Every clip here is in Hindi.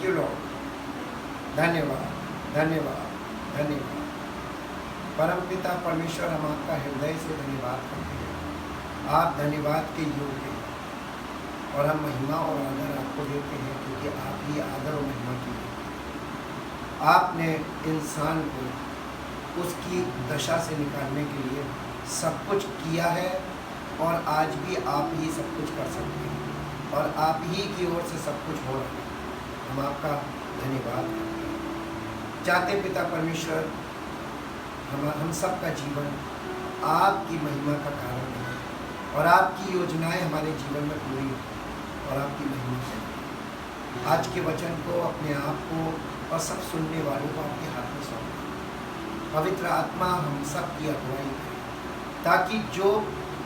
You Lord. धन्यवाद, धन्यवाद, धन्यवाद। परमपिता परमेश्वर, हम आपका हृदय से धन्यवाद करते हैं। आप धन्यवाद के योग्य हैं और हम महिमा और आदर आपको देते हैं, क्योंकि आप ही आदर और महिमा की हैं। आपने इंसान को उसकी दशा से निकालने के लिए सब कुछ किया है और आज भी आप ही सब कुछ कर सकते हैं और आप ही की ओर से सब कुछ हो रहा है। हम आपका धन्यवाद करते हैं। चाहते पिता परमेश्वर, हम सब का जीवन आपकी महिमा का कारण है और आपकी योजनाएं हमारे जीवन में पूरी हो और आपकी महिमा करें। आज के वचन को, अपने आप को और सब सुनने वालों को आपके हाथ में सौंप। पवित्र आत्मा हम सब की अगुवाई करे, ताकि जो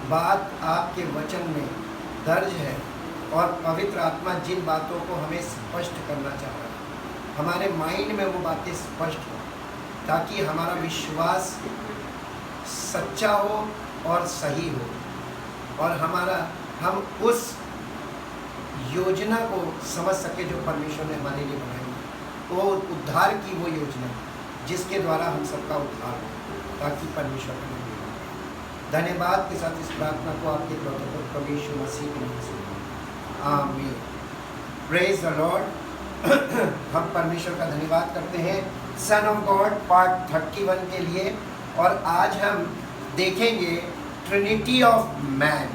बात आपके वचन में दर्ज है और पवित्र आत्मा जिन बातों को हमें स्पष्ट करना चाह रहा है, हमारे माइंड में वो बातें स्पष्ट हो, ताकि हमारा विश्वास सच्चा हो और सही हो और हम उस योजना को समझ सके जो परमेश्वर ने हमारे लिए बनाई है। वो उद्धार की वो योजना जिसके द्वारा हम सबका उद्धार हो, ताकि परमेश्वर का नाम हो। धन्यवाद के साथ इस प्रार्थना को आपके प्रभु यीशु मसीह के नाम से आमीन। Praise the Lord. हम परमेश्वर का धन्यवाद करते हैं सन ऑफ गॉड पार्ट 31 के लिए, और आज हम देखेंगे ट्रिनिटी ऑफ मैन।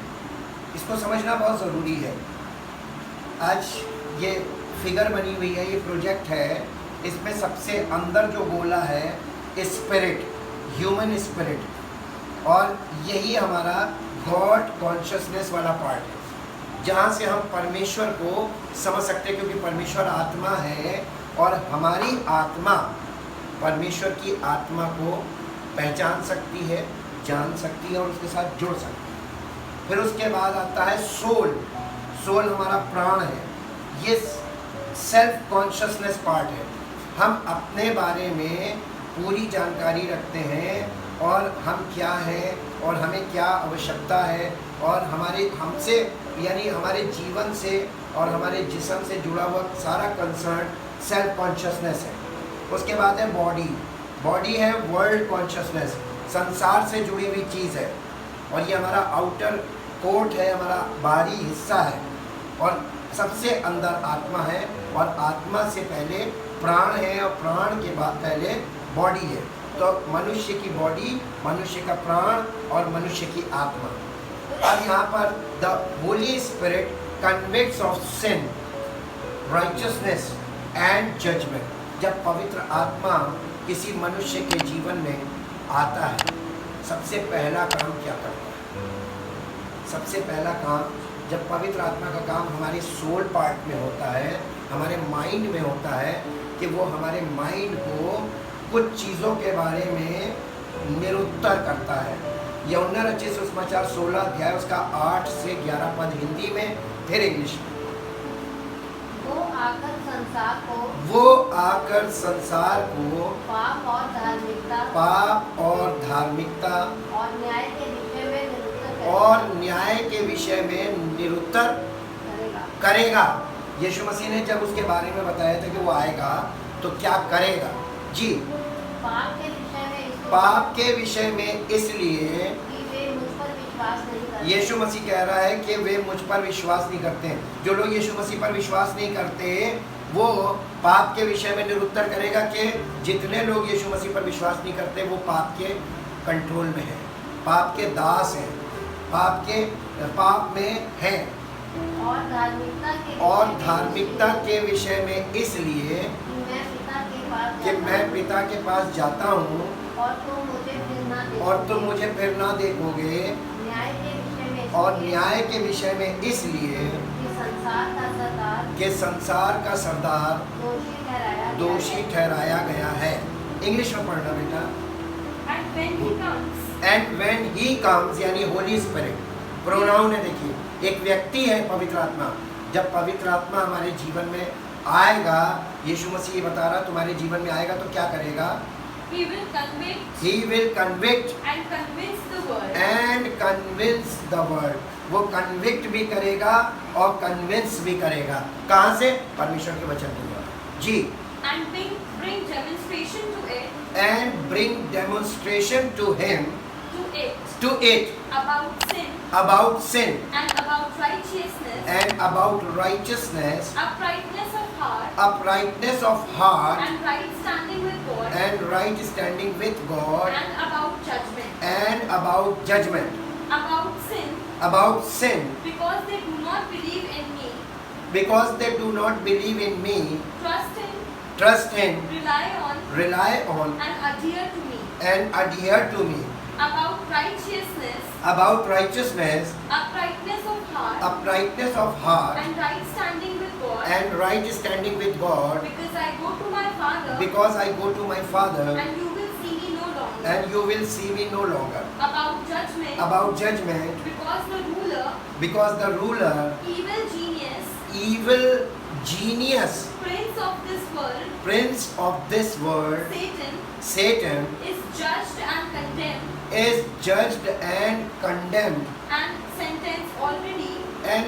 इसको समझना बहुत ज़रूरी है। आज ये फिगर बनी हुई है, ये प्रोजेक्ट है, इसमें सबसे अंदर जो गोला है स्पिरिट, ह्यूमन स्पिरिट, और यही हमारा गॉड कॉन्शियसनेस वाला पार्ट है, जहाँ से हम परमेश्वर को समझ सकते हैं, क्योंकि परमेश्वर आत्मा है और हमारी आत्मा परमेश्वर की आत्मा को पहचान सकती है, जान सकती है और उसके साथ जुड़ सकती है। फिर उसके बाद आता है सोल। सोल हमारा प्राण है, ये सेल्फ कॉन्शियसनेस पार्ट है। हम अपने बारे में पूरी जानकारी रखते हैं और हम क्या हैं और हमें क्या आवश्यकता है, और हमसे यानी हमारे जीवन से और हमारे जिस्म से जुड़ा हुआ सारा कंसर्न सेल्फ कॉन्शियसनेस है। उसके बाद है बॉडी। बॉडी है वर्ल्ड कॉन्शियसनेस, संसार से जुड़ी हुई चीज़ है, और ये हमारा आउटर कोट है, हमारा बाहरी हिस्सा है, और सबसे अंदर आत्मा है, और आत्मा से पहले प्राण है, और प्राण के बाद पहले बॉडी है। तो मनुष्य की बॉडी, मनुष्य का प्राण और मनुष्य की आत्मा। अब यहाँ पर the holy spirit convicts of sin, righteousness and judgment. जब पवित्र आत्मा किसी मनुष्य के जीवन में आता है, सबसे पहला काम क्या करता है? सबसे पहला काम, जब पवित्र आत्मा का काम हमारे सोल पार्ट में होता है, हमारे माइंड में होता है, कि वो हमारे माइंड को कुछ चीज़ों के बारे में निरुत्तर करता है। यूहन्ना रचित सुसमाचार 16 अध्याय उसका 8 से 11 पद हिंदी में, फिर इंग्लिश में। वो आकर संसार को पाप और धार्मिकता और न्याय के विषय में निरुत्तर करेगा। यीशु मसीह ने जब उसके बारे में बताया था कि वो आएगा तो क्या करेगा जी? पाप के विषय में इसलिए यीशु मसीह कह रहा है कि वे मुझ पर विश्वास नहीं करते हैं। जो लोग यीशु मसीह पर विश्वास नहीं करते, वो पाप के विषय में निरुत्तर करेगा कि जितने लोग यीशु मसीह पर विश्वास नहीं करते वो पाप के कंट्रोल में हैं, पाप के दास हैं, पाप में हैं। और धार्मिकता के विषय में इसलिए कि मैं पिता के पास जाता हूँ और तुम मुझे फिर ना देखोगे, और न्याय के विषय में इसलिए कि संसार का सरदार दोषी ठहराया गया है। इंग्लिश में पढ़ना बेटा। एंड व्हेन ही कम्स, यानी होली स्पिरिट, प्रोनाउन है, देखिए एक व्यक्ति है पवित्र आत्मा। जब पवित्र आत्मा हमारे जीवन में आएगा, यीशु मसीह ये बता रहा तुम्हारे जीवन में आएगा तो क्या करेगा? He will convict and convince the world. वो कन्विक्ट भी करेगा और कन्विंस भी करेगा। कहाँ से? परमेश्वर के वचन के द्वारा। जी, and bring demonstration to it, and bring demonstration to him, to it about sin and about righteousness, and about righteousness, uprightness of heart, and right standing with God, and about judgment, about sin, because they do not believe in me, trust in, rely on, and adhere to me, about righteousness, uprightness of heart, and right standing with God, because I go to my Father, and you will see me no longer, about judgment, because the ruler, evil genius, prince of this world, Satan, is judged and condemned, and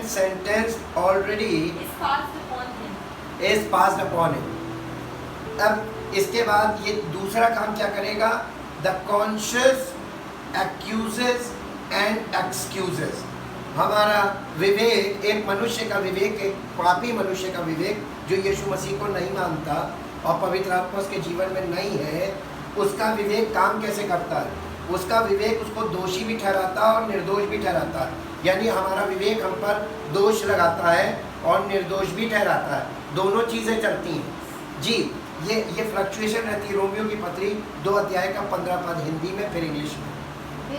sentenced already is passed upon him. अब इसके बाद ये दूसरा काम क्या करेगा? The conscience accuses and excuses. हमारा विवेक, एक मनुष्य का विवेक, एक पापी मनुष्य का विवेक जो यीशु मसीह को नहीं मानता और पवित्र आत्मा उसके जीवन में नहीं है, उसका विवेक काम कैसे करता है? उसका विवेक उसको दोषी भी ठहराता है और निर्दोष भी ठहराता है। यानी हमारा विवेक हम पर दोष लगाता है और निर्दोष भी ठहराता है, दोनों चीज़ें चलती हैं। जी, ये फ्लक्चुएशन रहती है। रोमियो की पत्री 2 अध्याय का 15 पद हिंदी में, फिर इंग्लिश में। वे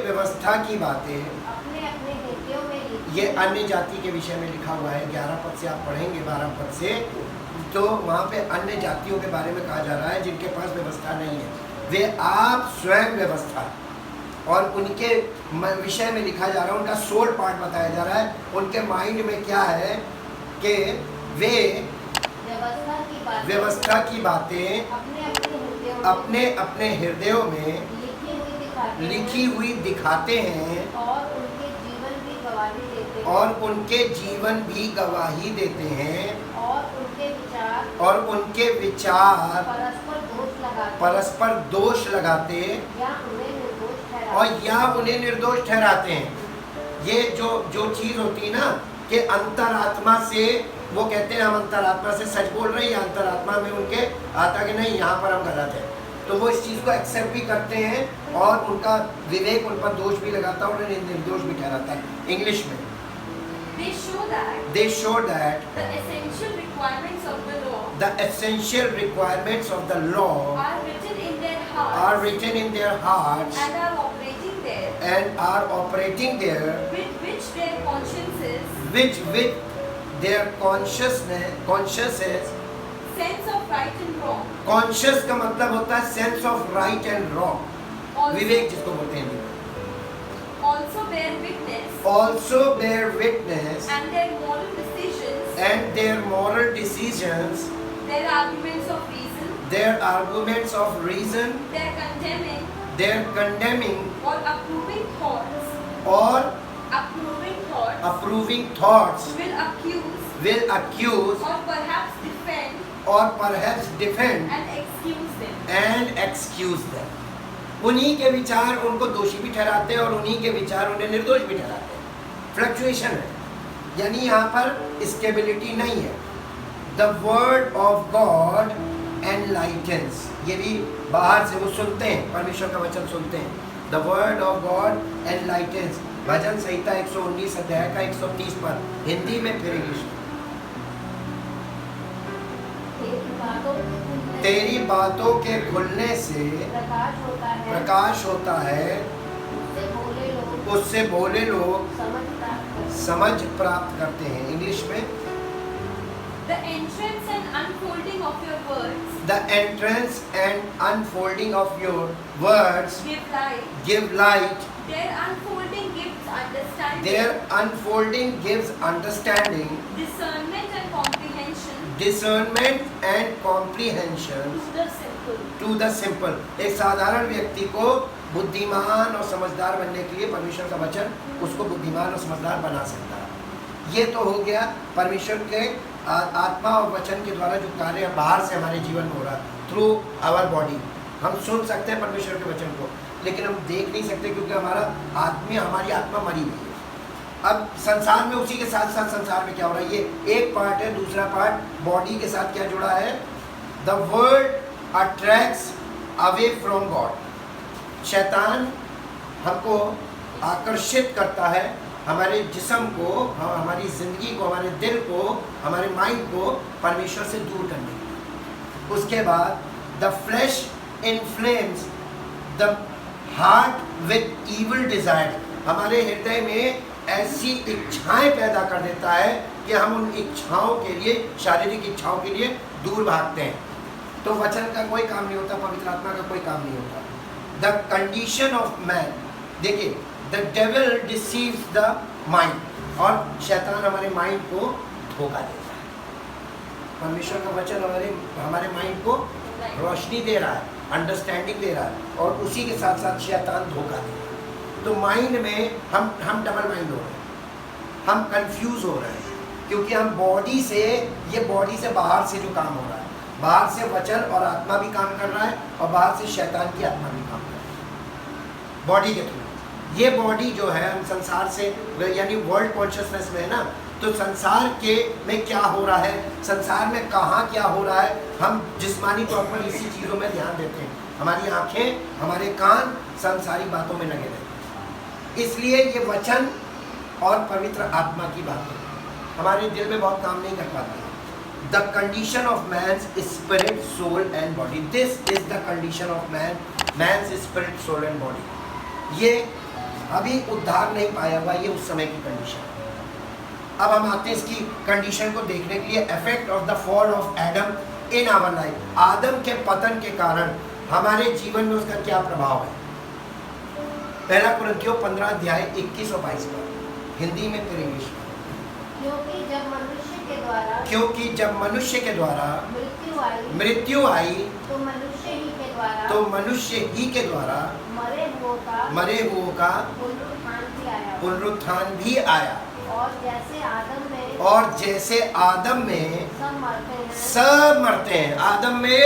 व्यवस्था की बातें अपने हृदयों में लिखी, ये अन्य जाति के विषय में लिखा हुआ है। 11 पद से आप पढ़ेंगे, 12 पद से, तो वहाँ पे अन्य जातियों के बारे में कहा जा रहा है जिनके पास व्यवस्था नहीं है। वे आप स्वयं व्यवस्था, और उनके विषय में लिखा जा रहा है, उनका सोल पार्ट बताया जा रहा है। उनके माइंड में क्या है कि वे व्यवस्था की बातें अपने अपने हृदयों में लिखी हुई दिखाते हैं और उनके जीवन भी गवाही देते हैं, और उनके विचार परस्पर दोष लगाते या उन्हें निर्दोष ठहराते हैं। ये जो चीज़ होती है ना कि अंतरात्मा से वो कहते हैं हम अंतरात्मा से सच बोल रहे हैं, या अंतरात्मा में उनके आता कि नहीं यहाँ पर हम गलत हैं, तो वो इस चीज़ को एक्सेप्ट भी करते हैं और उनका विवेक उन पर दोष भी लगाता है, उन्हें निर्दोष भी ठहराता है। इंग्लिश में they show that the essential requirements of the law are written in their hearts and are operating there, with which their consciousness sense of right and wrong. Conscious का मतलब होता है sense of right and wrong, विवेक जिसको बोलते हैं। Also bear witness and their moral decisions, their arguments of reason, their condemning or approving thoughts will accuse or perhaps defend and excuse them. उन्हीं के विचार उनको दोषी भी ठहराते हैं और उन्हीं के विचार उन्हें निर्दोष भी ठहराते हैं। फ्लक्चुएशन है, यानी यहाँ पर स्टेबिलिटी नहीं है। द वर्ड ऑफ गॉड एनलाइटन्स, ये भी बाहर से वो सुनते हैं, परमेश्वर का वचन सुनते हैं। द वर्ड ऑफ गॉड एनलाइटन्स, भजन संहिता 119 अध्याय का 130 पद, हिंदी में, फिर इंग्लिश में। तेरी बातों के खुलने से प्रकाश होता है, उससे भोले लोग समझ प्राप्त करते हैं। इंग्लिश में, The entrance and unfolding of your words give light. Their unfolding gives understanding. Discernment and comprehension to the simple. एक साधारण व्यक्ति को बुद्धिमान और समझदार बनने के लिए परमेश्वर का वचन उसको बुद्धिमान और समझदार बना सकता है। ये तो हो गया परमेश्वर के आत्मा और वचन के द्वारा जो कार्य बाहर से हमारे जीवन में हो रहा है थ्रू आवर बॉडी, हम सुन सकते हैं परमेश्वर के वचन को, लेकिन हम देख नहीं सकते क्योंकि हमारी आत्मा मरी हुई है। अब संसार में उसी के साथ साथ संसार में क्या हो रहा है, ये एक पार्ट है, दूसरा पार्ट बॉडी के साथ क्या जुड़ा है, the world attracts away from God. शैतान हमको आकर्षित करता है हमारे जिस्म को, हमारी ज़िंदगी को, हमारे दिल को, हमारे माइंड को परमेश्वर से दूर करने के लिए। उसके बाद the flesh inflames the heart with evil desire, हमारे हृदय में ऐसी इच्छाएं पैदा कर देता है कि हम उन इच्छाओं के लिए, शारीरिक इच्छाओं के लिए दूर भागते हैं। तो वचन का कोई काम नहीं होता, पवित्र आत्मा का कोई काम नहीं होता। द कंडीशन ऑफ मैन, देखिए the devil deceives the mind, और शैतान हमारे माइंड को धोखा देता है। परमेश्वर का वचन हमारे माइंड को रोशनी दे रहा है, अंडरस्टैंडिंग दे रहा है, और उसी के साथ साथ शैतान धोखा दे रहा है। तो माइंड में हम डबल माइंड हो रहे हैं, हम कंफ्यूज हो रहे हैं, क्योंकि हम बॉडी से बाहर से जो काम हो रहा है, बाहर से वचन और आत्मा भी काम कर रहा है, और बाहर से शैतान की आत्मा भी काम कर रहा है बॉडी के थ्रू। ये बॉडी जो है, हम संसार से यानी वर्ल्ड कॉन्शियसनेस में है ना, तो संसार के में क्या हो रहा है, संसार में कहाँ क्या हो रहा है, हम जिस्मानी तौर पर इसी चीज़ों में ध्यान देते हैं। हमारी आँखें, हमारे कान संसारी बातों में लगे रहते हैं। इसलिए ये वचन और पवित्र आत्मा की बातें हमारे दिल में बहुत काम नहीं कर पाती। The condition of man's spirit, soul and body, this is the condition of man's spirit, soul and body. ये अभी उद्धार नहीं पाया हुआ, ये उस समय की कंडीशन। अब हम आते हैं इसकी कंडीशन को देखने के लिए। Effect of the fall of Adam in our life, आदम के पतन के कारण हमारे जीवन में उसका क्या प्रभाव है। पहला कुरिन्थियों 15 अध्याय 21 और 22 पर, हिंदी में फिर इंग्लिश में। क्योंकि जब मनुष्य के द्वारा मृत्यु आई तो मनुष्य ही के द्वारा मरे हुओं का पुनरुत्थान भी आया। और जैसे आदम में सब मरते हैं, आदम में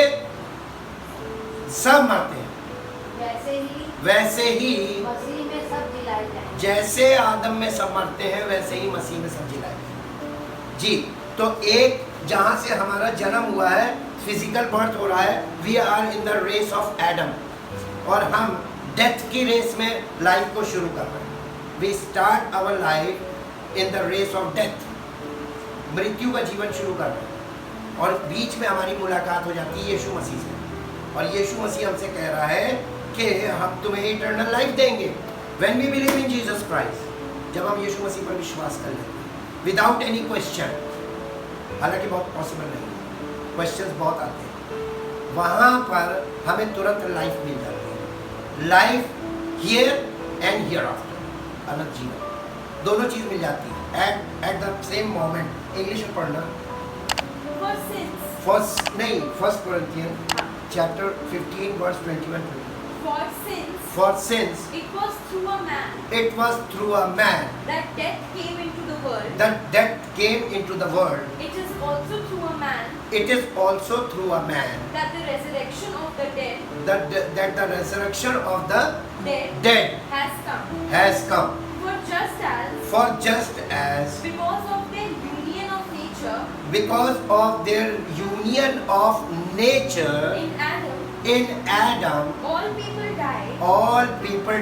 सब मरते हैं, वैसे ही मसीह में सब जिलाए जाएं। जैसे आदम में सब मरते हैं, वैसे ही मसीह में सब जिलाए जाएं। जी, तो एक जहाँ से हमारा जन्म हुआ है, फिजिकल बर्थ हो रहा है, we are in the race of Adam, और हम डेथ की रेस में लाइफ को शुरू कर रहे हैं। We start our life in the race of death, मृत्यु का जीवन शुरू कर रहे हैं, और बीच में हमारी मुलाकात हो जाती है यीशु मसीह से, और यीशु मसीह हमसे कह रहा है कि हम तुम्हें इटर्नल लाइफ देंगे when we believe in Jesus Christ, जब हम यीशु मसीह पर विश्वास कर लेंगे विदाउट एनी क्वेश्चन। हालांकि बहुत पॉसिबल नहीं है, क्वेश्चंस बहुत आते हैं, वहाँ पर हमें तुरंत लाइफ मिल जाती है, life here and hereafter, अलग जीवन, दोनों चीज़ मिल जाती है at the same moment. English में पढ़ना, first Corinthian chapter 15 verse 21। For since it was through a man that death came into the world, it is also through a man that the resurrection of the dead has come. For just as because of their union of nature in Adam all people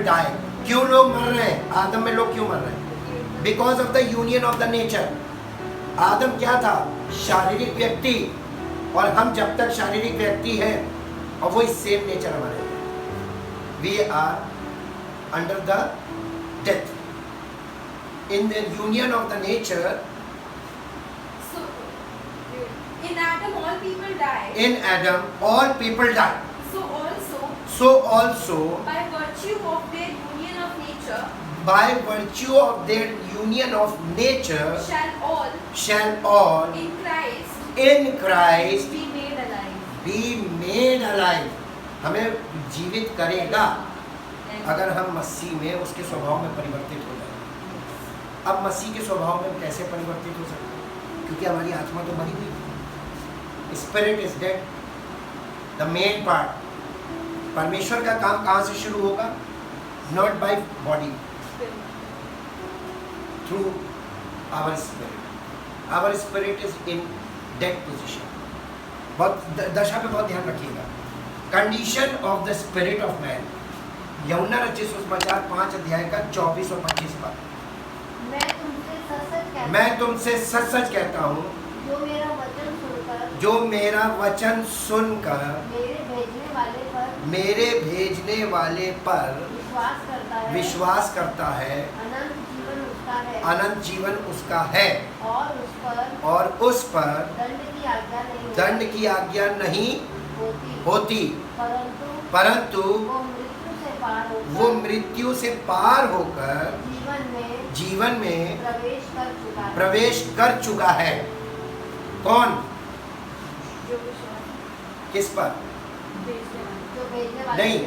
die. क्यों लोग मर रहे हैं, आदम में लोग क्यों मर रहे हैं? Because of the union of the nature. आदम क्या था? शारीरिक व्यक्ति, और हम जब तक शारीरिक व्यक्ति हैं और वो सेम नेचर हमारे, we are under the death in the union of the nature. So in Adam all people die. In Adam all people die. So also by virtue of their union of nature shall all in Christ be made alive. हमें जीवित करेगा अगर हम मसीह में उसके स्वभाव में परिवर्तित हो जाए। अब मसीह के स्वभाव में कैसे परिवर्तित हो सकते हैं? क्योंकि हमारी आत्मा तो मरी हुई, spirit is dead. The main part, परमेश्वर का काम कहाँ से शुरू होगा? Not by body, through our spirit. Our spirit is in dead position. बहुत दशा पे बहुत ध्यान रखिएगा। Condition of the spirit of man, Yuhanna रचित सुसमाचार 5 अध्याय का 24 और 25 पद। मैं तुमसे सच सच कहता हूँ, जो मेरा वचन सुनकर मेरे भेजने वाले पर विश्वास करता है, अनंत जीवन उसका है और उस पर दंड की आज्ञा नहीं होती, परंतु वो मृत्यु से पार होकर जीवन में प्रवेश कर चुका है। कौन? किस पर? नहीं,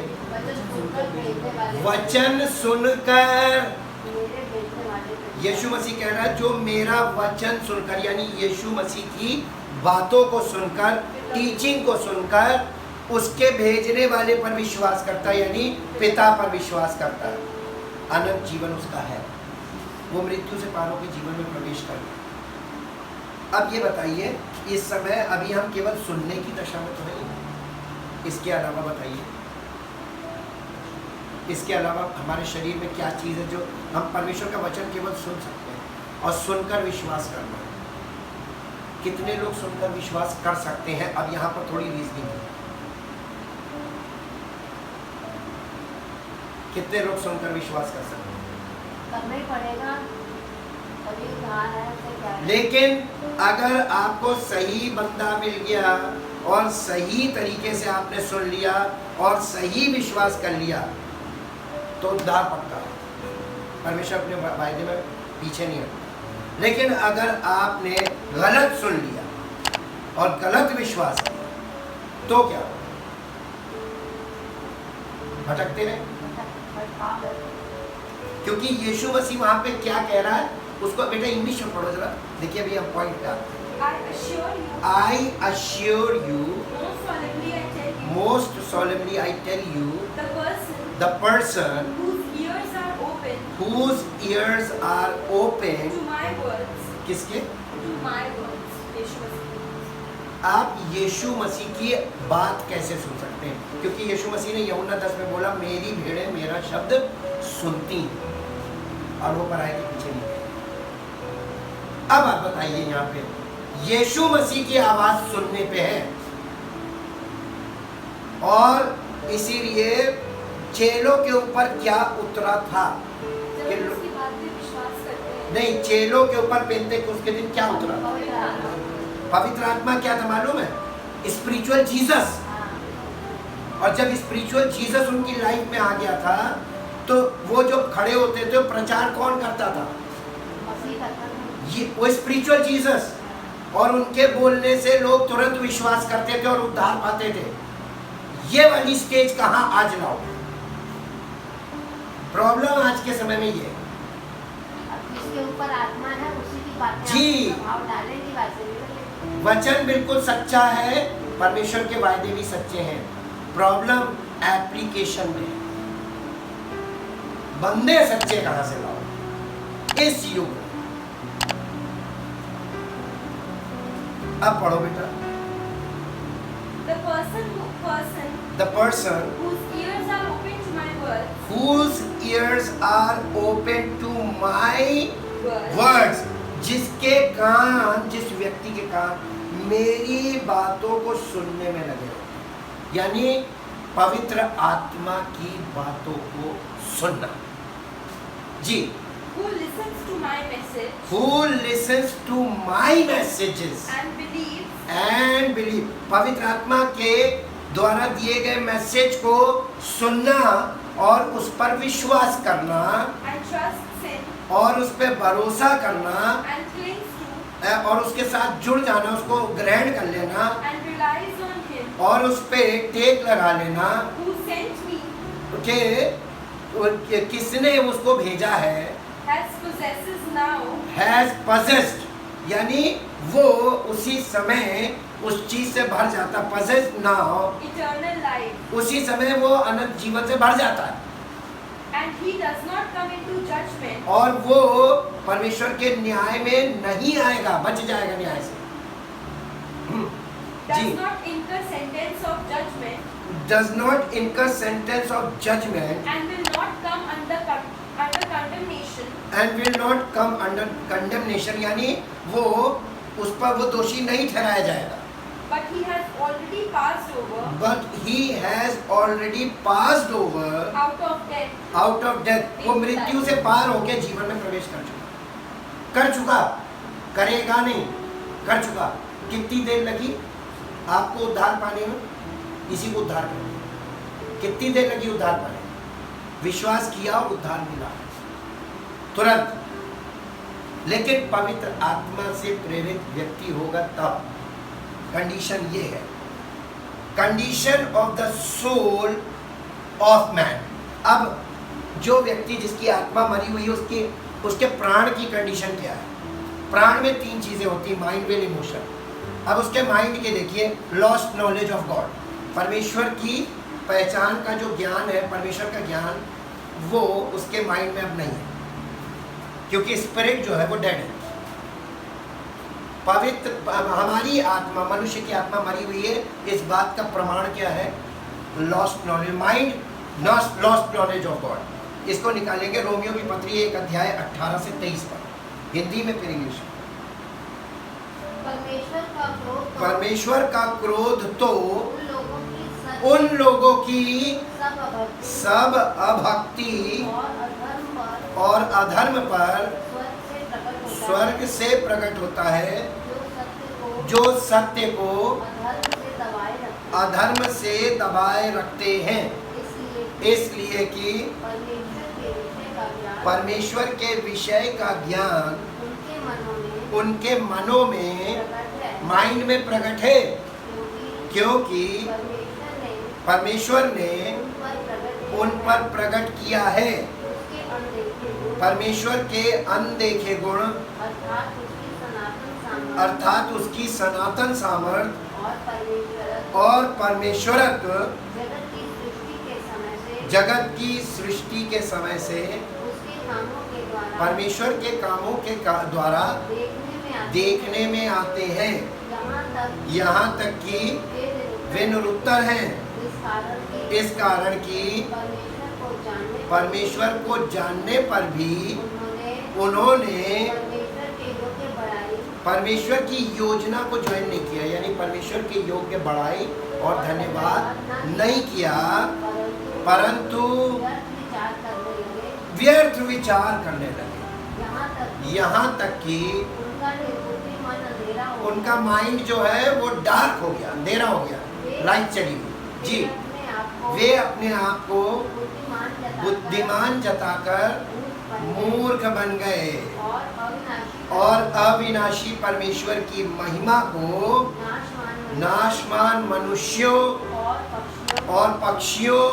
वचन सुनकर। यीशु मसीह कह रहा है जो मेरा वचन सुनकर, यानी यीशु मसीह की बातों को सुनकर, टीचिंग को सुनकर उसके भेजने वाले पर विश्वास करता है, यानी पिता पर विश्वास करता है, अनंत जीवन उसका है। वो मृत्यु से पार होकर जीवन में प्रवेश कर गया। अब ये बताइए, इस समय अभी हम केवल सुनने की दशा में तो नहीं, इसके अलावा बताइए, इसके अलावा हमारे शरीर में क्या चीज़ है जो हम परमेश्वर का वचन केवल सुन सकते हैं और सुनकर विश्वास करना है? कितने लोग सुनकर विश्वास कर सकते हैं? अब यहाँ पर थोड़ी रीजनिंग है। कितने लोग सुनकर विश्वास कर सकते हैं? करना ही पड़ेगा, अभी उधार है तो क्या है? लेकिन अगर आपको सही बंदा मिल गया और सही तरीके से आपने सुन लिया और सही विश्वास कर लिया तो उद्धार पक्का है। परमेश्वर अपने वायदे में पीछे नहीं हटता। लेकिन अगर आपने गलत सुन लिया और गलत विश्वास किया तो क्या? भटकते रहे। क्योंकि यीशु मसीह वहां पे क्या कह रहा है, उसको बेटा इंग्लिश में पढ़ो जरा, देखिए अभी हम पॉइंट क्या। I assure you, most solemnly I tell you, the person whose ears are open to my words, किसके? to my words, यीशु मसीह। आप यीशु मसीह की बात कैसे सुन सकते हैं? क्योंकि यीशु मसीह ने यूहन्ना 10 में बोला, मेरी भेड़ें मेरा शब्द सुनती हैं और वो पराये के पीछे नहीं। अब आप बताइए, यहाँ पे यीशु मसीह की आवाज सुनने पे है और इसीलिए चेलों के ऊपर क्या उतरा था? नहीं, चेलों के ऊपर पेंतेकोस्त के दिन क्या उतरा? पवित्र आत्मा क्या था मालूम है? Spiritual Jesus. और जब स्पिरिचुअल जीसस उनकी लाइफ में आ गया था तो वो जो खड़े होते थे प्रचार कौन करता था? ये वो स्पिरिचुअल जीसस। और उनके बोलने से लोग तुरंत विश्वास करते थे और उद्धार पाते थे। ये वाली स्टेज कहाँ आज लाओ? प्रॉब्लम आज के समय में ये है। जिसके ऊपर आत्मा है उसी की बातें जी, प्रभाव डालेंगी, वैसे भी वचन बिल्कुल सच्चा है, परमेश्वर के वायदे भी सच्चे हैं। प्रॉब्लम एप्लीकेशन में। बंदे सच्चे कहाँ से लाओ इस युग में? अब पढ़ो बेटा। The person whose ears are open to my words, whose ears are open to my words, जिसके कान, जिस व्यक्ति के कान मेरी बातों को सुनने में लगे, यानी पवित्र आत्मा की बातों को सुनना। जी, who listens to my message, who listens to my messages and believes, पवित्र आत्मा के द्वारा दिए गए मैसेज को सुनना और उस पर विश्वास करना and trusts in, और उस पर भरोसा करना and clings to, और उसके साथ जुड़ जाना, उसको ग्रहण कर लेना and relies on him, और उस पे टेक लगा लेना who sent me, कि किसने उसको भेजा है, has possessed यानी वो उसी समय उस चीज से भर जाता, possess now, eternal life. उसी समय वो अनंत जीवन से भर जाता है। And he does not come into judgment. और वो परमेश्वर के न्याय में नहीं आएगा, बच जाएगा न्याय से। Does not incur sentence of judgment. Does not incur sentence of judgment. And will not come under condemnation. And will not come under condemnation, यानी वो उस पर वो दोषी नहीं ठहराया जाएगा। But he has already passed over. But he has already passed over out of death. Out of death. वो मृत्यु से पार होके जीवन में प्रवेश कर चुका, करेगा नहीं, कर चुका। कितनी देर लगी आपको उद्धार पाने में? इसी को उद्धार करने कितनी देर लगी उद्धार पाने में? विश्वास किया और उद्धार मिला तुरंत। लेकिन पवित्र आत्मा से प्रेरित व्यक्ति होगा तब। कंडीशन ये है, condition of the soul of man. अब जो व्यक्ति जिसकी आत्मा मरी हुई है उसके प्राण की कंडीशन क्या है? प्राण में 3 चीजें होती है, माइंड, विल, इमोशन। अब उसके माइंड के देखिए, लॉस्ट नॉलेज ऑफ गॉड, परमेश्वर की पहचान का जो ज्ञान है, परमेश्वर का ज्ञान, वो उसके माइंड में अब नहीं है, क्योंकि स्पिरिट जो है वो डेड है। पवित्र हमारी आत्मा, मनुष्य की आत्मा मरी हुई है, इस बात का प्रमाण क्या है? Lost knowledge, mind lost knowledge of God. इसको निकालेंगे रोमियो की पत्री 1 अध्याय 18 से 23 पर, हिंदी में फिर इंग्लिश। परमेश्वर का क्रोध तो उन लोगों की सब अभक्ति और अधर्म पर स्वर्ग से प्रकट होता है, जो सत्य को अधर्म से दबाए रखते हैं, इसलिए कि परमेश्वर के विषय का ज्ञान उनके मनों में, माइंड में प्रकट है, क्योंकि परमेश्वर ने उन पर प्रकट किया है परमेश्वर के अनदेखे गुण, अर्थात उसकी सनातन सामर्थ और परमेश्वरत्व जगत की सृष्टि के समय से परमेश्वर के कामों के द्वारा देखने में आते हैं, यहाँ तक कि वे निरुत्तर हैं, इस कारण कि परमेश्वर को जानने पर भी उन्होंने परमेश्वर की योजना को ज्वाइन नहीं किया, यानी परमेश्वर के योग्य बढ़ाई और धन्यवाद नहीं किया, परंतु व्यर्थ विचार करने लगे, यहाँ तक कि उनका माइंड जो है वो डार्क हो गया, अंधेरा हो गया, लाइट चली गई। जी, वे अपने आप को बुद्धिमान जताकर मूर्ख बन गए और अविनाशी परमेश्वर की महिमा को नाशमान मनुष्यों और पक्षियों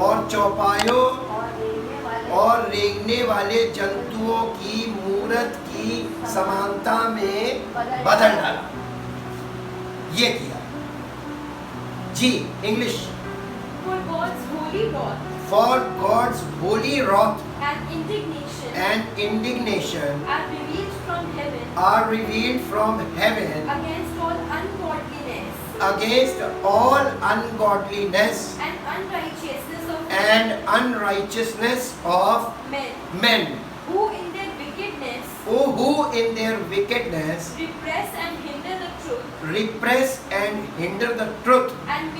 और चौपायों और रेंगने वाले जंतुओं की मूरत की समानता में बदल डाला। ये किया। जी, English. For God's holy wrath and indignation are revealed from heaven against all ungodliness and unrighteousness of men who in their wickedness repress and hinder the truth and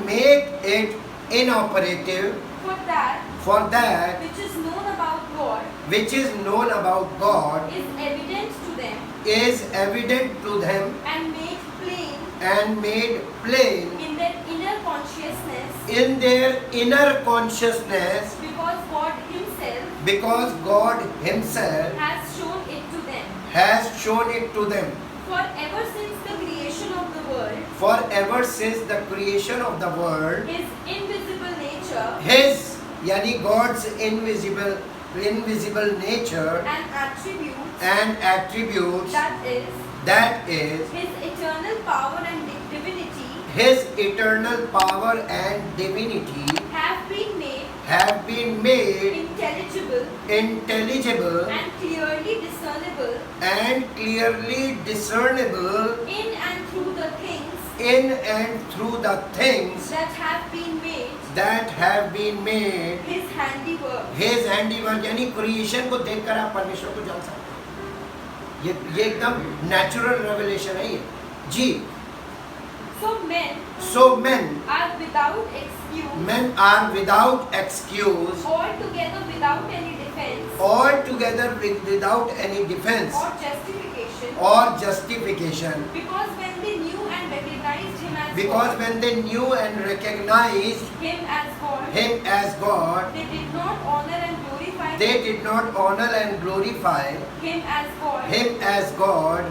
make it inoperative for that which is known about God is evident to them and made plain in their inner consciousness because God himself has shown it to them. For ever since the creation of the world, His invisible nature, His, यानी God's invisible invisible nature and attributes and attributes, that is His eternal power and divinity His eternal power and divinity have been made intelligible and clearly discernible in and through the things that have been made His handiwork. His handiwork, यानी क्रिएशन को देखकर आप परमेश्वर को जान सकते हैं। ये एकदम नेचुरल रेवलेशन है ये जी। So men are without excuse, altogether without any defense or justification, because when they knew and recognized him as God, God, they did not honor and glorify him as God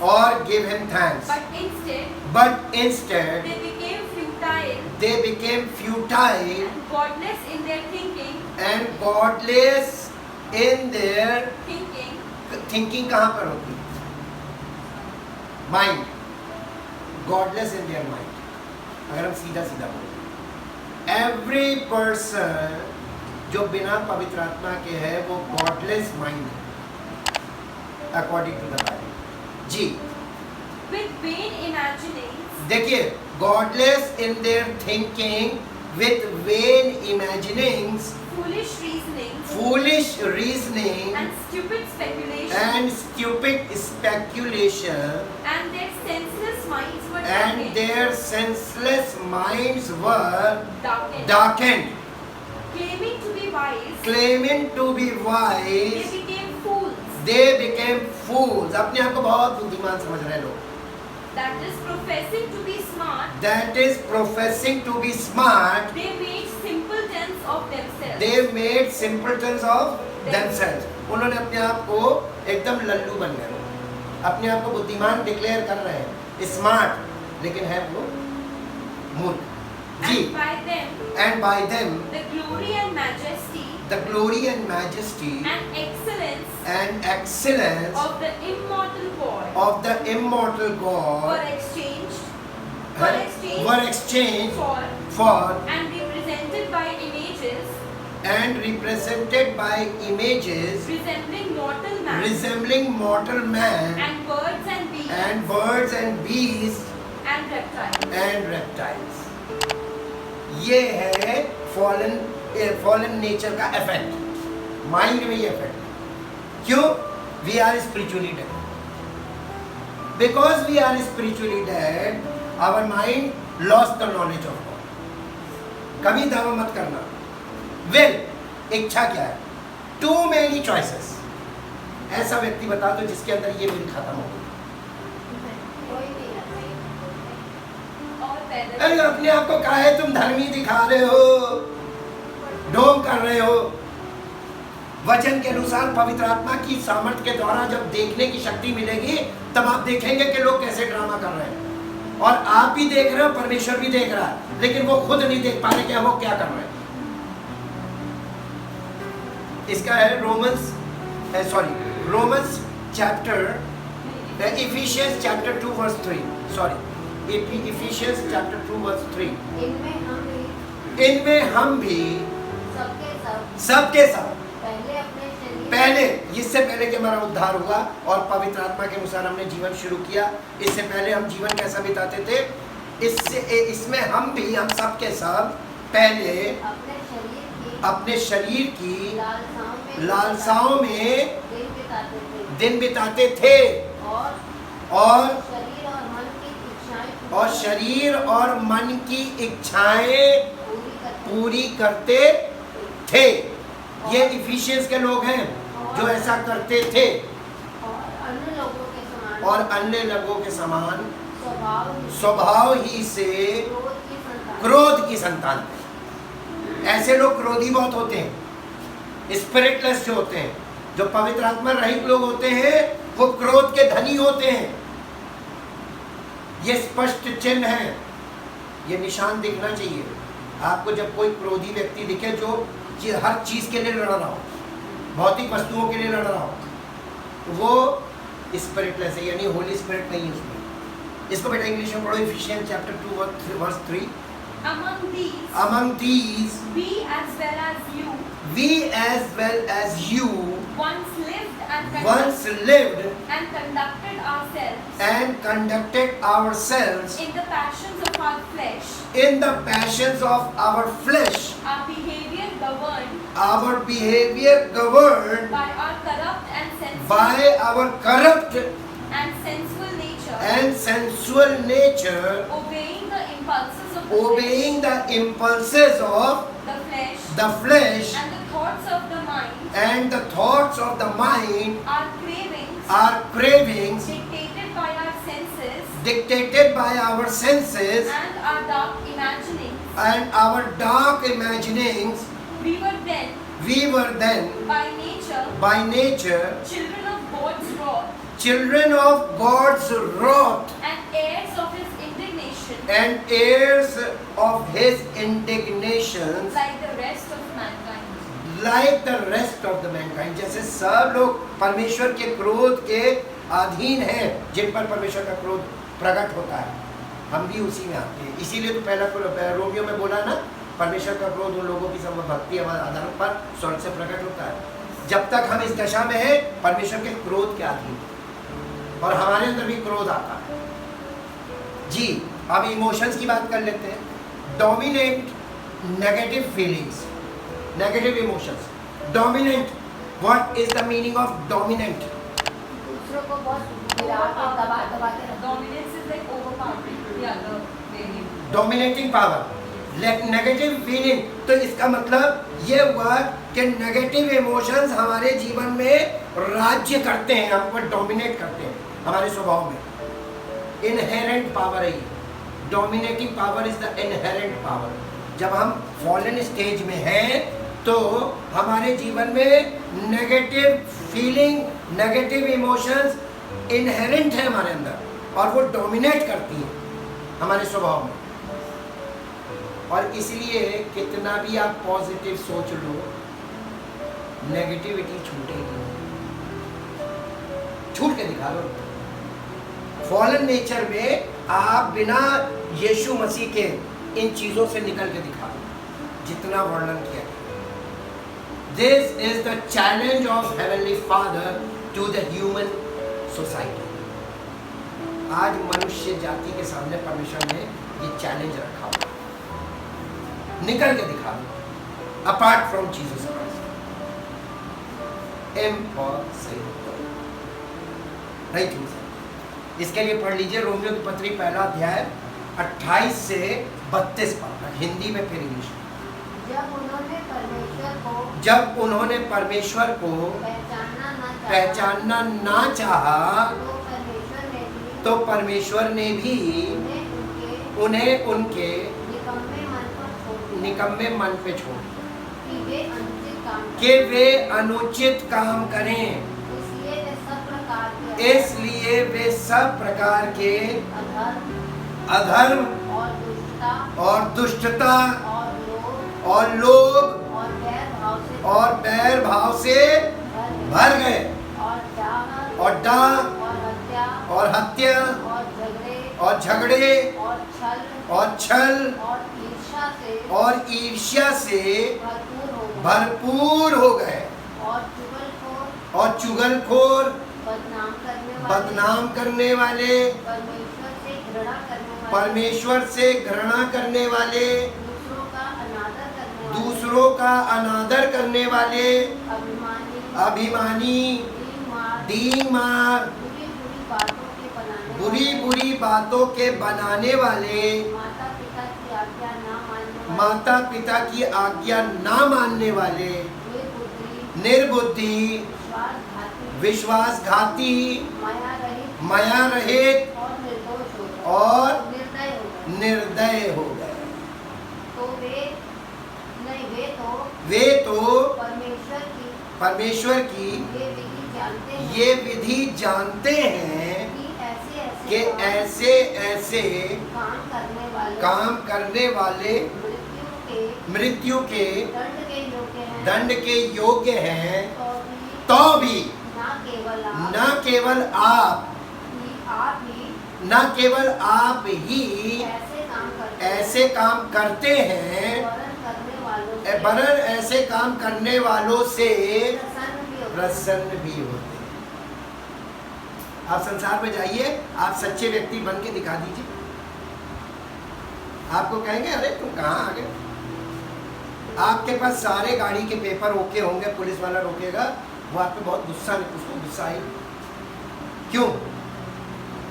or give him thanks, but instead they became futile and godless in their thinking. thinking कहाँ पर होती है? Mind, godless in their mind। अगर हम सीधा बोलें, every person जो बिना पवित्र आत्मा के है वो godless mind है, according to the Bible ji. With vain imaginings, देखिए, godless in their thinking, with vain imaginings, foolish reasoning and stupid speculation, and their senseless minds were darkened. Claiming to be wise, they became fools. अपने आप को बहुत बुद्धिमान समझ रहे लोग। That is professing to be smart, they made simpletons of themselves. उन्होंने अपने आप को एकदम लल्लू बन गए, अपने आप को बुद्धिमान डिक्लेयर कर रहे हैं, स्मार्ट, लेकिन है वो मूर्ख जी। And by them the glory and majesty and excellence of the immortal God were exchanged for and represented by images resembling mortal man and birds and beasts and reptiles। ये है फॉलन नेचर का इफेक्ट, माइंड में ये इफेक्ट। क्यों? We are spiritually dead. Because we are spiritually dead, our mind lost the knowledge of God. कभी दावा मत करना। विल, इच्छा क्या है? Too many choices. ऐसा व्यक्ति बता दो जिसके अंदर ये विल खत्म हो गई। अरे अपने आप को काहे तुम धर्मी दिखा रहे हो, ढोंग कर रहे हो? वचन के अनुसार पवित्र आत्मा की सामर्थ्य के द्वारा जब देखने की शक्ति मिलेगी, तब आप देखेंगे कि लोग कैसे ड्रामा कर रहे हैं। और आप भी देख रहे हो, परमेश्वर भी देख रहा है, लेकिन वो खुद नहीं देख पा रहे कि वो क्या कर रहे हैं। इसका है Romans chapter, Ephesians chapter 2 verse 3, sorry Ephesians chapter 2 verse 3। इनमें हम भी सबके सब पहले, इससे पहले कि हमारा उद्धार हुआ और पवित्र आत्मा के अनुसार हमने जीवन शुरू किया, इससे पहले हम जीवन कैसा बिताते थे? इसमें हम सबके सब पहले अपने शरीर की लालसाओं में दिन बिताते थे और शरीर और मन की इच्छाएं पूरी करते थे। ये इफिशियंस के लोग हैं जो ऐसा करते थे और अन्य लोगों के समान स्वभाव ही से क्रोध की संतान थे। ऐसे लोग क्रोधी बहुत होते हैं, स्पिरिटलेस जो होते हैं, जो पवित्र आत्मा रहित लोग होते हैं, वो क्रोध के धनी होते हैं। ये स्पष्ट चिन्ह है, ये निशान दिखना चाहिए आपको। जब कोई क्रोधी व्यक्ति दिखे जो हर चीज के लिए लड़ रहा हो, भौतिक वस्तुओं के लिए लड़ रहा हो, वो स्पिरिटलेस है, यानी होली स्पिरिट नहीं है उसमें। इसको बेटा इंग्लिश में पढ़ो, Ephesians chapter 2 verse 3। Among these, we as well as you once lived and conducted ourselves in the passions of our flesh. In the passions of our flesh, Our behavior governed by our corrupt and sensual nature, obeying the impulses of the flesh and the thoughts of the mind, and the thoughts of the mind, our cravings dictated by our senses and our dark imaginings. and our dark imaginings. We were then By nature children of God's wrath children of God's wrath and heirs of His indignation, and heirs of His indignations, like the rest of mankind. like the rest of the mankind. जैसे सब लोग परमेश्वर के क्रोध के अधीन हैं, जिन पर परमेश्वर का क्रोध प्रकट होता है, हम भी उसी में आते हैं। इसीलिए तो पहला रोमियो में बोला ना, परमेश्वर का क्रोध उन लोगों की सब भक्ति हमारे आधार पर स्वर्ग से प्रकट होता है। जब तक हम इस दशा में हैं, परमेश्वर के क्रोध के अधीन, और हमारे अंदर भी क्रोध आता है। जी, अब इमोशंस की बात कर लेते हैं। Dominate negative feelings, negative emotions. Dominant, what is the meaning of dominant? दूसरों को बहुत गिरा के दबा के रखना। Dominance is like overpowering the other variable. Dominating power, negative feeling. तो इसका मतलब ये हुआ कि नेगेटिव इमोशंस हमारे जीवन में राज्य करते हैं, हम पर डोमिनेट करते हैं हमारे स्वभाव में। इनहेरेंट पावर है ये। Dominating power is the inherent power. जब हम फॉलन स्टेज में हैं तो हमारे जीवन में negative feeling, negative emotions inherent है हमारे अंदर, और वो डोमिनेट करती हैं हमारे स्वभाव में। और इसलिए कितना भी आप पॉजिटिव सोच लो, नेगेटिविटी छूटेगी, छूट के दिखा लो। फॉलन नेचर में आप बिना यीशु मसीह के इन चीजों से निकल के दिखा लो, जितना वर्णन किया। This is the challenge of heavenly father to the human society. आज मनुष्य जाति के सामने परमेश्वर ने ये चैलेंज रखा हुआ, निकल के दिखा दो, apart from Jesus Christ. Impossible, नहीं छूट सकता। इसके लिए पढ़ लीजिए रोमियो की पत्री पहला अध्याय 28 से 32 पद तक, हिंदी में फिर इंग्लिश में। जब उन्होंने परमेश्वर को पहचानना ना चाहा, तो परमेश्वर ने भी उन्हें उनके निकम्मे मन पे छोड़ कि वे अनुचित काम करें, इसलिए वे सब प्रकार के अधर्म और दुष्टता और लोभ और बैर भाव से भर गए, और डाह और हत्या और झगड़े और छल और ईर्ष्या से भरपूर हो गए, और चुगलखोर, बदनाम करने वाले, परमेश्वर से घृणा करने वाले, दूसरों का अनादर करने वाले, अभिमानी, डींगमार, बुरी बातों के बनाने वाले, माता पिता की आज्ञा ना मानने वाले, निर्बुद्धि, विश्वासघाती, माया रहित और निर्दय हो गए। वे तो परमेश्वर की ये विधि जानते हैं कि ऐसे ऐसे काम करने वाले मृत्यु के दंड के योग्य हैं, तो तो भी ना केवल आप न केवल आप ही ऐसे काम करते हैं, ऐसे काम करते हैं, वरन करने वालों से वरन ऐसे काम करने वालों से प्रसन्न भी होते हैं। प्रसन्न भी होते हैं। आप संसार में जाइए, आप सच्चे व्यक्ति बन के दिखा दीजिए, आपको कहेंगे अरे तुम कहाँ आ गए। आपके पास सारे गाड़ी के पेपर ओके होंगे, पुलिस वाला रोकेगा, वो आप पे बहुत गुस्सा नहीं, उसको गुस्सा आई क्यों?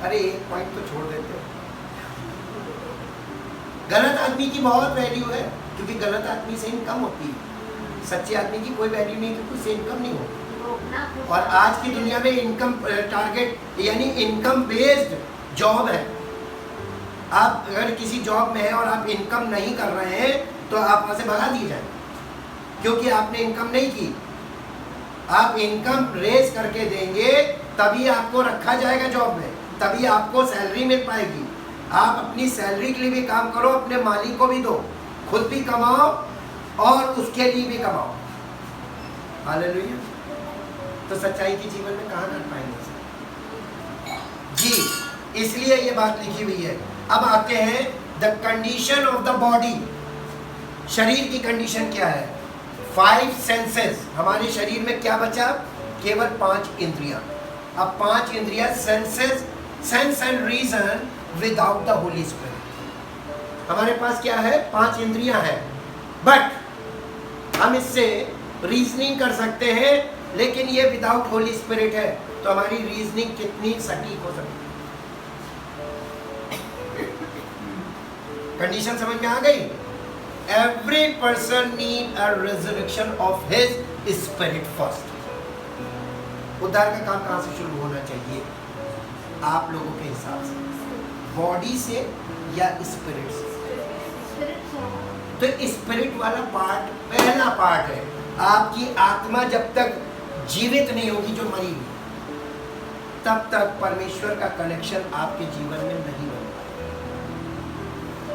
अरे एक पॉइंट तो छोड़ देते हो। गलत आदमी की बहुत वैल्यू है, क्योंकि गलत आदमी से इनकम होती है। सच्चे आदमी की कोई वैल्यू नहीं, क्योंकि उससे इनकम नहीं होती। और आज की दुनिया में इनकम टारगेट यानी इनकम बेस्ड जॉब है। आप अगर किसी जॉब में हैं और आप इनकम नहीं कर रहे हैं तो आप वहां से भगा दिए जाए, क्योंकि आपने इनकम नहीं की। आप इनकम रेज करके देंगे तभी आपको रखा जाएगा जॉब में, तभी आपको सैलरी मिल पाएगी। आप अपनी सैलरी के लिए भी काम करो, अपने मालिक को भी दो, खुद भी कमाओ और उसके लिए भी कमाओ। हालेलुया। तो सच्चाई के जीवन में कहाँ कर पाएंगे जी, इसलिए ये बात लिखी हुई है। अब आते हैं the condition of the body. शरीर की कंडीशन क्या है? 5 सेंसेस। हमारे शरीर में क्या बचा? केवल 5 इंद्रियां। अब 5 इंद्रियां, senses, sense and reason without the holy spirit. हमारे पास क्या है? 5 इंद्रियां हैं, बट हम इससे रीजनिंग कर सकते हैं, लेकिन ये विदाउट होली स्पिरिट है, तो हमारी रीजनिंग कितनी सटीक हो सकती है? कंडीशन समझ में आ गई? Every person need a resurrection of his spirit first. उद्धार का काम कहां से शुरू होना चाहिए आप लोगों के हिसाब से? बॉडी से या स्पिरिट से? तो स्पिरिट वाला पार्ट पहला पार्ट है। आपकी आत्मा जब तक जीवित नहीं होगी, जो मरी हुई, तब तक परमेश्वर का कनेक्शन आपके जीवन में नहीं बन पाएगा।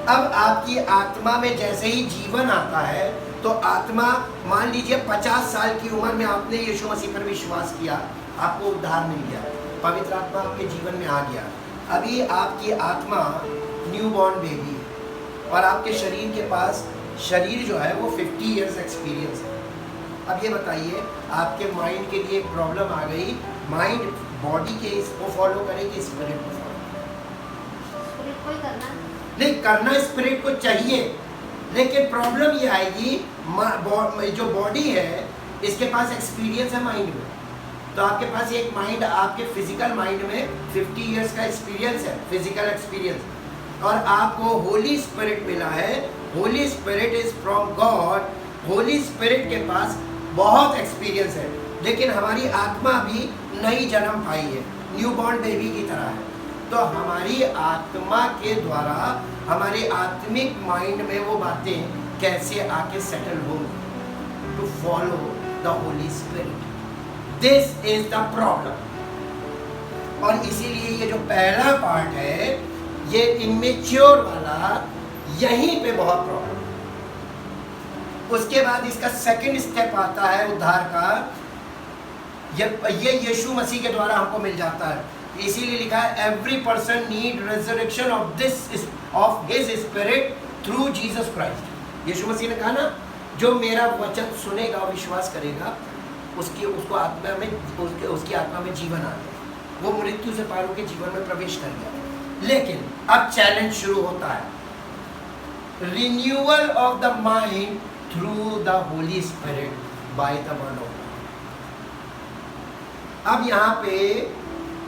अब आपकी आत्मा में जैसे ही जीवन आता है, तो आत्मा, मान लीजिए 50 साल की उम्र में आपने यीशु मसीह पर विश्वास किया, आपको उद्धार मिल गया, पवित्र आत्मा आपके जीवन में आ गया। अभी आपकी आत्मा न्यू बॉर्न बेबी है और आपके शरीर के पास, शरीर जो है वो 50 इयर्स एक्सपीरियंस है। अब ये बताइए, आपके माइंड के लिए एक प्रॉब्लम आ गई, माइंड बॉडी के इसको फॉलो करेगी, स्पिरिट को फॉलो नहीं करना? स्पिरिट को चाहिए, लेकिन प्रॉब्लम ये आएगी, जो बॉडी है इसके पास एक्सपीरियंस है माइंड में, तो आपके पास एक माइंड, आपके फिजिकल माइंड में 50 इयर्स का एक्सपीरियंस है, फिजिकल एक्सपीरियंस, और आपको होली स्पिरिट मिला है। Holi spirit is from God. Holi spirit के पास बहुत एक्सपीरियंस है, लेकिन हमारी आत्मा भी नई जन्म पाई है, न्यू बॉर्न बेबी की तरह है। तो हमारी आत्मा के द्वारा हमारे आत्मिक माइंड में वो बातें कैसे आके सेटल होंगी? To follow the holy spirit, this is the problem. और इसीलिए ये जो पहला पार्ट है, ये इमेच्योर वाला, यहीं पे बहुत प्रॉब्लम। उसके बाद इसका सेकंड स्टेप आता है उद्धार का, ये यीशु मसीह के द्वारा हमको मिल जाता है। इसीलिए लिखा है every person need resurrection of this of his spirit through Jesus Christ. यीशु मसीह ने कहा ना, जो मेरा वचन सुनेगा और विश्वास करेगा, उसको आत्मा में, उसकी आत्मा में जीवन आ गया, वो मृत्यु से पार होकर जीवन में प्रवेश कर गया। लेकिन अब चैलेंज शुरू होता है, renewal of the mind through the holy spirit by the word of God. अब यहाँ पे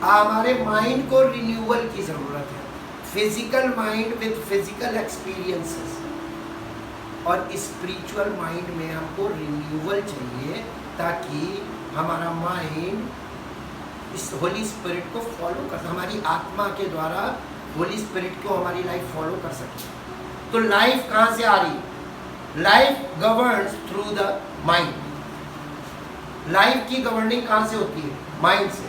हमारे माइंड को रिन्यूअल की जरूरत है, physical mind with physical experiences, और स्पिरिचुअल माइंड में हमको रिन्यूअल चाहिए, ताकि हमारा माइंड इस होली स्पिरिट को फॉलो कर, हमारी आत्मा के द्वारा होली स्पिरिट को हमारी लाइफ फॉलो कर सके। तो लाइफ कहाँ से आ रही? Life governs through the mind. Life की गवर्निंग कहाँ से होती है? माइंड से।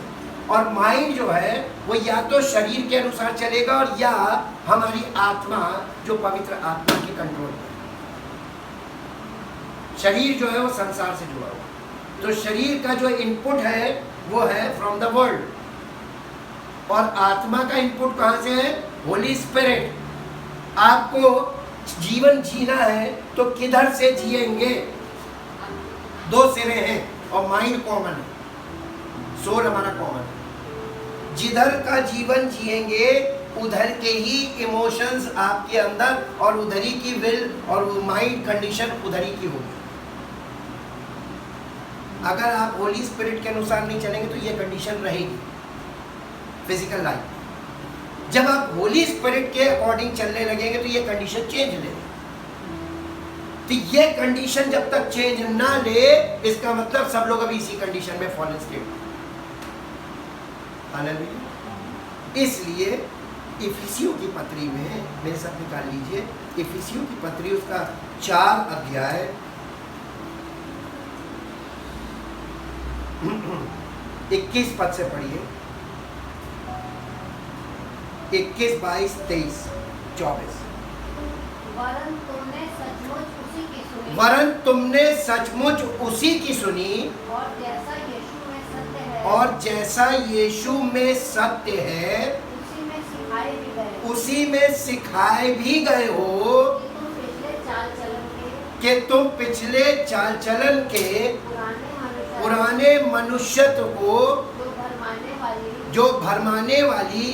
और माइंड जो है वो या तो शरीर के अनुसार चलेगा, और या हमारी आत्मा, जो पवित्र आत्मा के कंट्रोल में। शरीर जो है वो संसार से जुड़ा हुआ, तो शरीर का जो इनपुट है वो है फ्रॉम द वर्ल्ड, और आत्मा का इनपुट कहाँ से है? होली स्पिरिट। आपको जीवन जीना है तो किधर से जिएंगे? दो सिरे हैं और माइंड कॉमन है, सोल हमारा कॉमन है। जिधर का जीवन जिएंगे उधर के ही इमोशंस आपके अंदर, और उधर ही की विल और माइंड कंडीशन उधर ही की होगी। अगर आप होली स्पिरिट के अनुसार नहीं चलेंगे तो ये कंडीशन रहेगी फिजिकल लाइफ। जब आप होली स्पिरिट के अकॉर्डिंग चलने लगेंगे तो ये कंडीशन चेंज लेगी। तो ये कंडीशन जब तक चेंज ना ले, इसका मतलब सब लोग अभी इसी कंडीशन में फॉलन स्टेट। इसलिए इफिसियों की पत्री में, मेरे साथ निकाल लीजिए, इफिसियों की पत्री उसका 4 अध्याय 21 पद से पढ़िए। 21, 22, 23, 24। वरन तुमने सचमुच उसी की सुनी, वरन तुमने सचमुच उसी की सुनी, और जैसा यीशु में सत्य है, और जैसा यीशु में सत्य है उसी में सिखाए भी गए, उसी में सिखाए भी गए हो, कि तुम पिछले चाल चलन के पुराने मनुष्यत्व को जो भरमाने वाली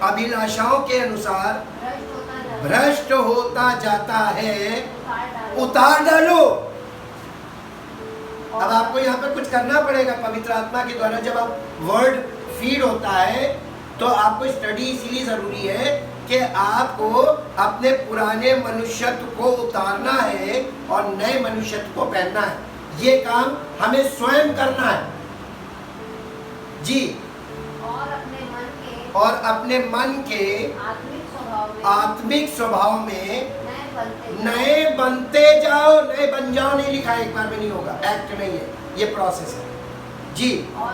अभिलाषाओं के अनुसार भ्रष्ट होता जाता है, उतार डालो। अब आपको यहाँ पे कुछ करना पड़ेगा पवित्र आत्मा के द्वारा। जब आप वर्ड फीड होता है तो आपको स्टडी इसीलिए जरूरी है कि आपको अपने पुराने मनुष्यत्व को उतारना है और नए मनुष्यत्व को पहनना है। ये काम हमें स्वयं करना है जी। और अपने मन के आत्मिक स्वभाव में नए बनते जाओ। नए बन जाओ नहीं लिखा है, एक बार में नहीं होगा, एक्ट नहीं है, ये प्रोसेस है जी। और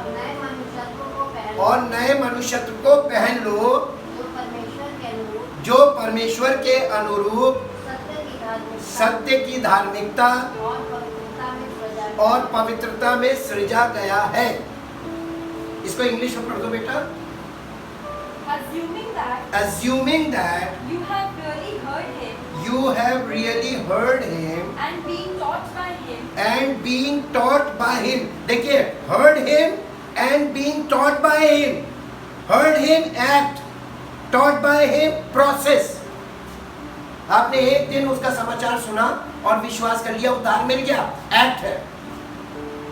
नए मनुष्यत्व को पहन लो, जो परमेश्वर के अनुरूप सत्य की धार्मिकता और पवित्रता में सृजा गया है। इसको इंग्लिश में पढ़ दो बेटा। Assuming that you have really heard him, you have really heard him and being taught by him, and being taught by him। देखिए, heard him and being taught by him। heard him act, taught by him process। आपने एक दिन उसका समाचार सुना और विश्वास कर लिया, उद्धार मिल गया, एक्ट है।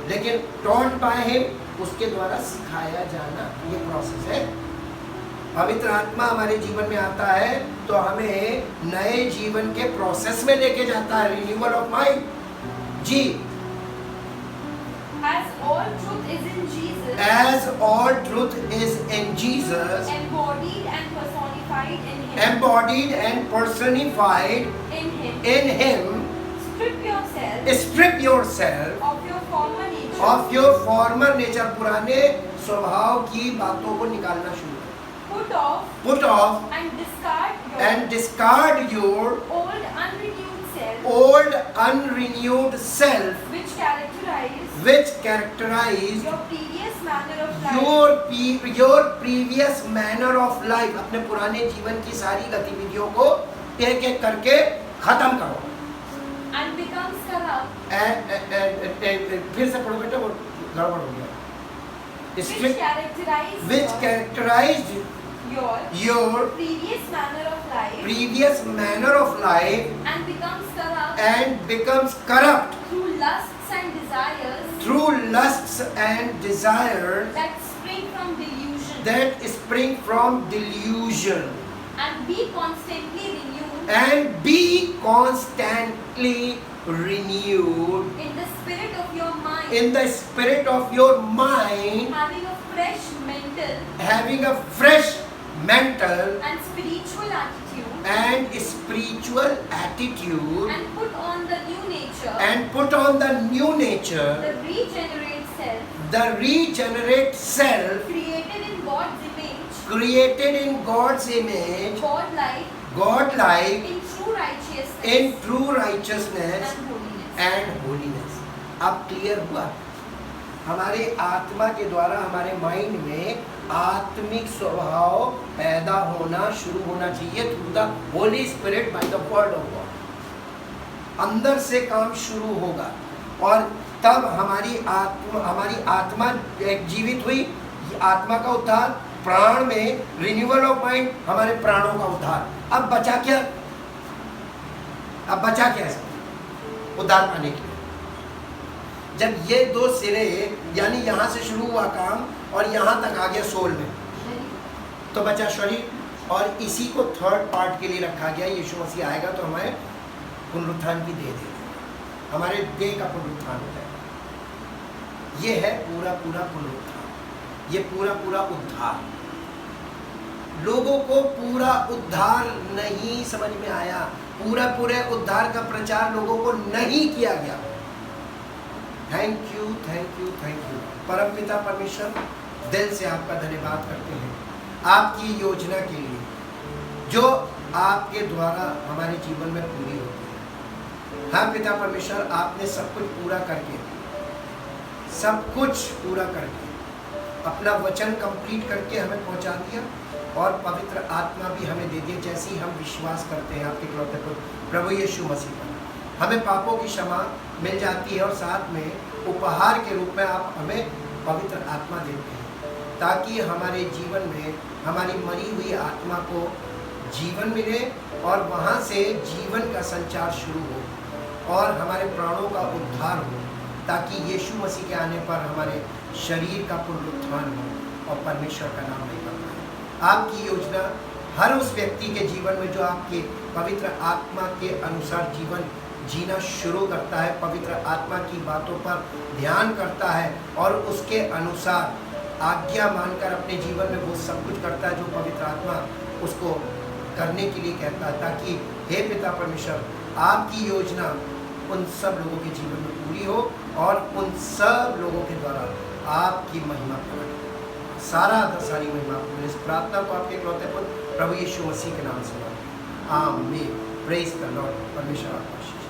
लेकिन taught by him, उसके द्वारा सिखाया जाना, ये प्रोसेस है। पवित्र आत्मा हमारे जीवन में आता है तो हमें नए जीवन के प्रोसेस में लेके जाता है, रिन्यूअल ऑफ माइंड जी। as all truth is in Jesus, As all truth is in Jesus, embodied and personified in him, embodied and personified in him, strip yourself of your former nature, of your former nature। पुराने स्वभाव की बातों को निकालना शुरू करो। Put off and discard your old unrenewed self, which characterize your previous manner of life। अपने पुराने जीवन की सारी गतिविधियों को एक एक करके खत्म करो। and becomes corrupt, फिर से पढ़ो बेटा, वो गड़बड़ हो गया। which characterized your previous manner of life and becomes corrupt through lusts and desires that spring from delusion, and be constantly renewed in the spirit of your mind, having a fresh mental and spiritual attitude, and put on the new nature, the regenerate self, created in God's image, God-like in true true righteousness in true righteousness and holiness. and holiness. अब क्लियर हुआ? हमारे आत्मा के द्वारा हमारे माइंड में आत्मिक स्वभाव पैदा होना शुरू होना चाहिए through the holy spirit by the word of God. अंदर से काम शुरू होगा और तब हमारी आत्मा एक जीवित हुई, आत्मा का उद्धार, प्राण में रिन्यूअल ऑफ माइंड, हमारे प्राणों का उद्धार। अब बचा क्या? अब बचा क्या है उद्धार पाने के लिए? जब ये दो सिरे यानी यहाँ से शुरू हुआ काम और यहाँ तक आ गया सोल में, तो बचा शरीर, और इसी को थर्ड पार्ट के लिए रखा गया। यीशु मसीह आएगा तो हमें पुनरुत्थान भी दे देगा, हमारे देह का पुनरुत्थान हो जाएगा। ये है पूरा पूरा पुनरुत्थान, ये पूरा पूरा उद्धार। लोगों को पूरा उद्धार नहीं समझ में आया, पूरे उद्धार का प्रचार लोगों को नहीं किया गया। Thank you thank you thank you. परमपिता परमेश्वर, दिल से आपका धन्यवाद करते हैं आपकी योजना के लिए जो आपके द्वारा हमारे जीवन में पूरी होती है। हाँ पिता परमेश्वर, आपने सब कुछ पूरा करके, सब कुछ पूरा करके अपना वचन कंप्लीट करके हमें पहुंचा दिया और पवित्र आत्मा भी हमें दे दिया। जैसे ही हम विश्वास करते हैं आपके इकलौते प्रभु यीशु मसीह पर, हमें पापों की क्षमा मिल जाती है और साथ में उपहार के रूप में आप हमें पवित्र आत्मा देते हैं, ताकि हमारे जीवन में हमारी मरी हुई आत्मा को जीवन मिले और वहाँ से जीवन का संचार शुरू हो और हमारे प्राणों का उद्धार हो, ताकि यीशु मसीह के आने पर हमारे शरीर का पुनरुत्थान हो और परमेश्वर का नाम नहीं करता है। आपकी योजना हर उस व्यक्ति के जीवन में जो आपके पवित्र आत्मा के अनुसार जीवन जीना शुरू करता है, पवित्र आत्मा की बातों पर ध्यान करता है और उसके अनुसार आज्ञा मानकर अपने जीवन में वो सब कुछ करता है जो पवित्र आत्मा उसको करने के लिए कहता है, ताकि हे पिता परमेश्वर, आपकी योजना उन सब लोगों के जीवन में पूरी हो और उन सब लोगों के द्वारा आपकी महिमा प्रकट हो। सारा सारी महिमा इस प्रार्थना को आपके इकलौते पुत्र प्रभु यीशु मसीह के नाम से आमीन। Praise the Lord. परमेश्वर आपको आशीष